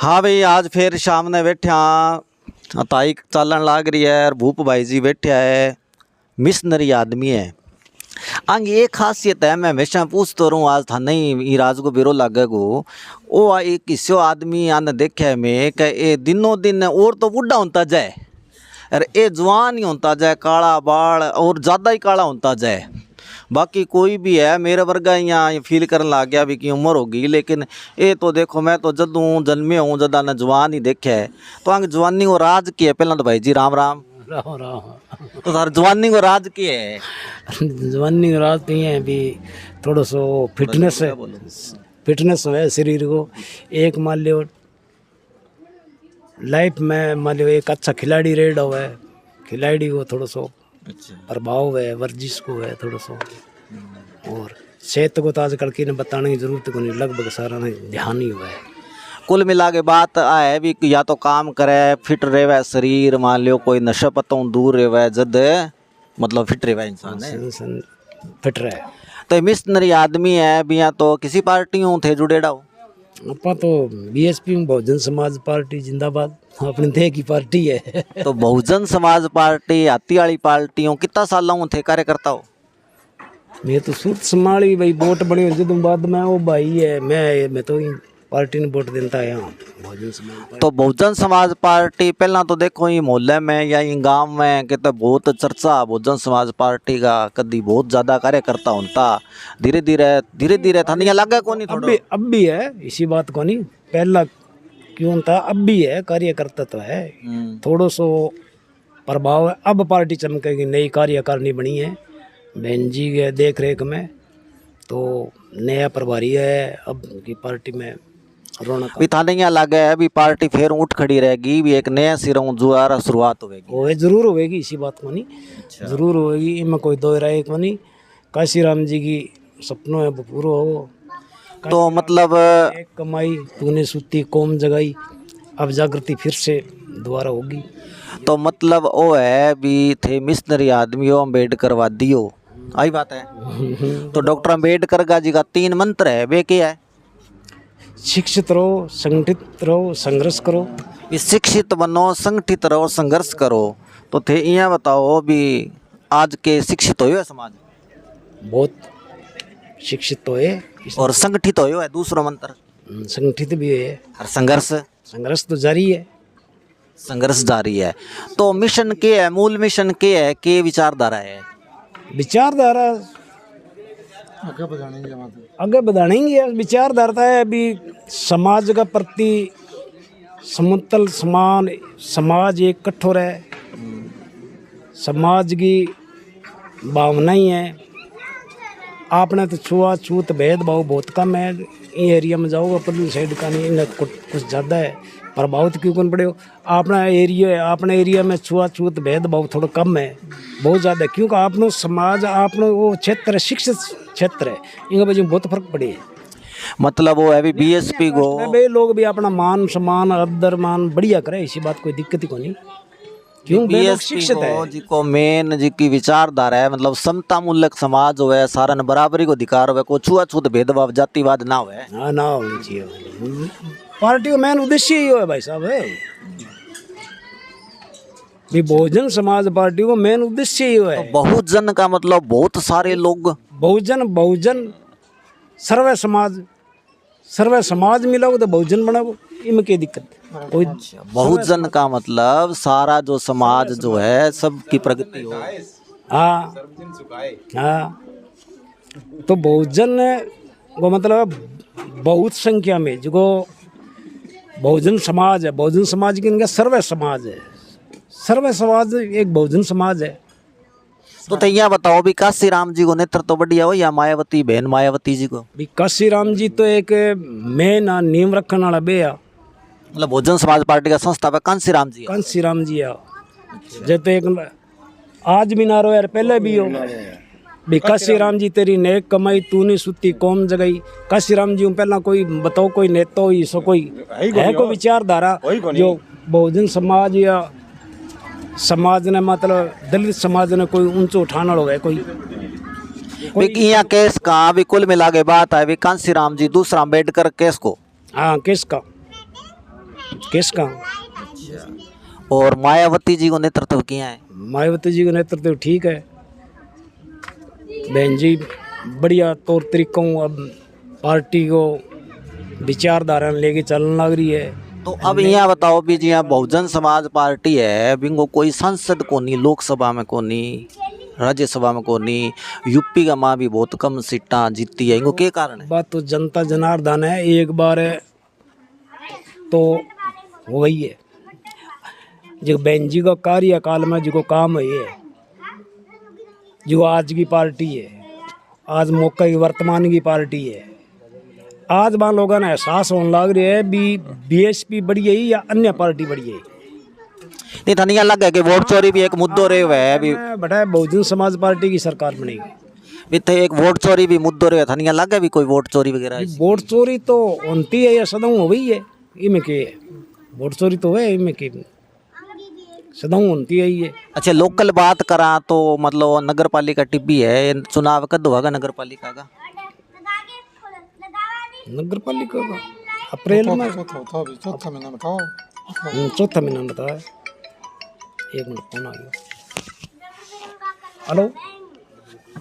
हाँ भाई, आज फिर शाम ने बैठा ताई चालन लाग रही है और भूप भाई जी बैठा है। मिशनरी आदमी है। आंगी एक खासियत है, मैं हमेशा पूछता रहूँ, आज था नहीं राज को बिरो लागे गो। ओ एक किसी आदमी आने देखा है मैं कि ये दिनों दिन और तो बूढ़ा होता जाए और ये जवान ही होता जाए, काला बाल और ज़्यादा ही काला होता जाए। बाकी कोई भी है मेरे वर्गा यहाँ फील करने लग गया भी कि उम्र होगी, लेकिन ये तो देखो मैं तो जदों जन्मे हूँ जदा ने जवान ही देखा है। तो आगे जवानी को राज की है पहला तो भाई जी राम राम। राम राम। तो सर जवानी को राज की है? जवानी की रात नहीं है अभी, थोड़ा सो फिटनेस है, फिटनेस है शरीर को। एक मान लो लाइफ में मान लो एक अच्छा खिलाड़ी रेड हुआ है, खिलाड़ी को थोड़ा सो प्रभाव है, वर्जिश को है थोड़ा सो। और सेहत को तो आजकल की ने बताने की जरूरत को नहीं, लगभग सारा ने ध्यान ही हुआ है। कुल मिला के बात है भी या तो काम करे, फिट रहे शरीर, मान लो कोई नशा पतों दूर रहे जद मतलब फिट रहे इंसान फिट रहे। तो मिशनरी आदमी है भी, या तो किसी पार्टियों थे जुड़ेड़ा हो? अपा तो बीएसपी में बहुजन समाज पार्टी जिंदाबाद, अपने देह की पार्टी है। तो बहुजन समाज पार्टी हाथी वाली पार्टियों कितना सालों थे कार्यकर्ता हो? मैं तो सूट संभाली भाई, वोट बने जो बाद में वो भाई है, मैं तो पार्टी ने वोट देता है यहाँ बहुजन समाज पार्टी। तो बहुजन समाज पार्टी पहला तो देखो ये मोहल्ले में या ये गांव में कि तो बहुत चर्चा बहुजन समाज पार्टी का, कभी बहुत ज़्यादा कार्यकर्ता होता, धीरे धीरे था नहीं लगा को नहीं अब भी है, इसी बात को नहीं पहला क्यों था, अब भी है कार्यकर्ता तो है, थोड़ा सो प्रभाव है। अब पार्टी चमकेगी, नई कार्यकारिणी बनी है बहन जी के देख रेख में, तो नया प्रभारी है अब की पार्टी में रौनक भी था नहीं लगे है भी पार्टी फिर उठ खड़ी रहेगी भी, एक नया सिरों जुआरा शुरुआत होगी। वो जरूर होगी, इसी बात को नहीं जरूर होगी, इनमें कोई दो राय को नहीं। काशी राम जी की सपनों है वो पूरा हो। तो मतलब एक कमाई तूने सूती कौम जगाई, अब जागृति फिर से दोबारा होगी। तो मतलब वो है भी थे मिशनरी आदमी हो, अम्बेडकर वादी हो, आई बात है। तो डॉक्टर अम्बेडकर का जी का 3 मंत्र है, वे क्या है? शिक्षित रहो, संगठित रहो, संघर्ष करो। शिक्षित बनो, संगठित रहो, संघर्ष करो। तो थे यहाँ बताओ भी आज के शिक्षित हो समाज बहुत शिक्षित तो है और संगठित हो है दूसरा मंत्र, संगठित भी है और संघर्ष, संघर्ष तो जारी है, संघर्ष जारी है। तो मिशन के है, मूल मिशन के है, के विचारधारा है? विचारधारा आगे बढ़ाने की विचारधारा है अभी, समाज का प्रति समतल समान समाज एक कठोर है, समाज की भावना ही है। आपने तो छुआछूत भेदभाव बहुत कम है, ये एरिया में जाओगे अपनी साइड का नहीं, इन्हें कुछ ज़्यादा है, प्रभावित क्यों कौन पड़े हो। अपने एरिया में छुआछूत भेदभाव थोड़ा कम है, बहुत ज़्यादा, क्योंकि आपनो समाज आपनो वो क्षेत्र है, शिक्षित क्षेत्र है, इनके वजह में बहुत फर्क पड़े है। मतलब वो है भी बीएसपी को वे लोग भी अपना मान सम्मान अदर मान बढ़िया करे, इसी बात कोई दिक्कत ही को नहीं, क्यों शिक्षित है जिको मेन जिसकी विचारधारा है, मतलब समता मूलक समाज हो, सारा ने बराबरी को अधिकार हो, को छुआछूत भेदभाव जातिवाद ना हो। हाँ ना होनी चाहिए। पार्टी का मेन उद्देश्य ही है भाई साहब, है भी बहुजन समाज पार्टी को मेन उद्देश्य ही है। तो बहुजन का मतलब बहुत सारे लोग, बहुजन सर्वे समाज मिलाओ तो बहुजन बनाओ, इनमें क्या दिक्कत कोई। बहुजन का मतलब सारा जो समाज जो है सबकी प्रगति हो। हाँ हाँ, तो बहुजन को मतलब बहुत संख्या में जो बहुजन समाज है, बहुजन समाज की इनका सर्वे समाज है, सर्वे समाज एक बहुजन समाज है। तो यहाँ बताओ भी काशी राम जी को नेतृत्व तो बढ़िया हो या मायावती बहन मायावती जी को? भी काशी राम जी तो एक मेन नियम रखने वाला बे, मतलब बहुजन समाज पार्टी का संस्थापक कांसी राम जी? कांसी राम जी है, जब एक आज भी ना रो यार, पहले भी हो भी काशी राम जी तेरी नेक कमाई तूने सुती कौम जगाई। काशी राम जी पहला कोई बताओ कोई नेता हो सो कोई है कोई विचारधारा जो बहुजन समाज या समाज ने मतलब दलित समाज ने कोई ऊंचो उठाना हो गया कोई यहाँ केस का भी कुल मिला के बात है भी कांसी राम जी दूसरा अम्बेडकर केस को। हाँ केस का किसका? और मायावती जी को नेतृत्व किया है। मायावती जी का नेतृत्व ठीक है, बहन जी बढ़िया तौर तरीकों अब पार्टी को विचारधारा लेके चलने लग रही है। तो अब यहाँ बताओ भी जी, यहाँ बहुजन समाज पार्टी है, बिंगो कोई सांसद को नहीं, लोकसभा में को नहीं, राज्यसभा में को नहीं, यूपी का माँ भी बहुत कम सीटा जीती है, इनको क्या कारण है? बात तो जनता जनार्दन है, एक बार तो हो गई है। जो बहन जी का कार्यकाल में जो काम है, जो आज की पार्टी है, आज मौका की वर्तमान की पार्टी है, आज वहाँ लोगों ने एहसास होने लग रही है भी बीएसपी बढ़ी है या अन्य पार्टी बढ़ी है। नहीं धनिया लग गया कि वोट चोरी भी एक मुद्दो रहे हुए है अभी, बटा बहुजन समाज पार्टी की सरकार बनेगी। थे एक वोट चोरी भी मुद्दो रहे, धनिया लग गया भी कोई वोट चोरी वगैरह है? वोट चोरी तो होती है या सदाऊ हो गई है, इनमें के वोट चोरी तो है, इनमें के सदाऊ होती है ये। अच्छा लोकल बात करा तो मतलब नगर पालिका टिब्बी है, चुनाव कद होगा नगर पालिका का? नगर पालिका का अप्रैल में, चौथा महीना बताओ। चौथा महीना बताया। एक मिनट फोन आ गया। हेलो।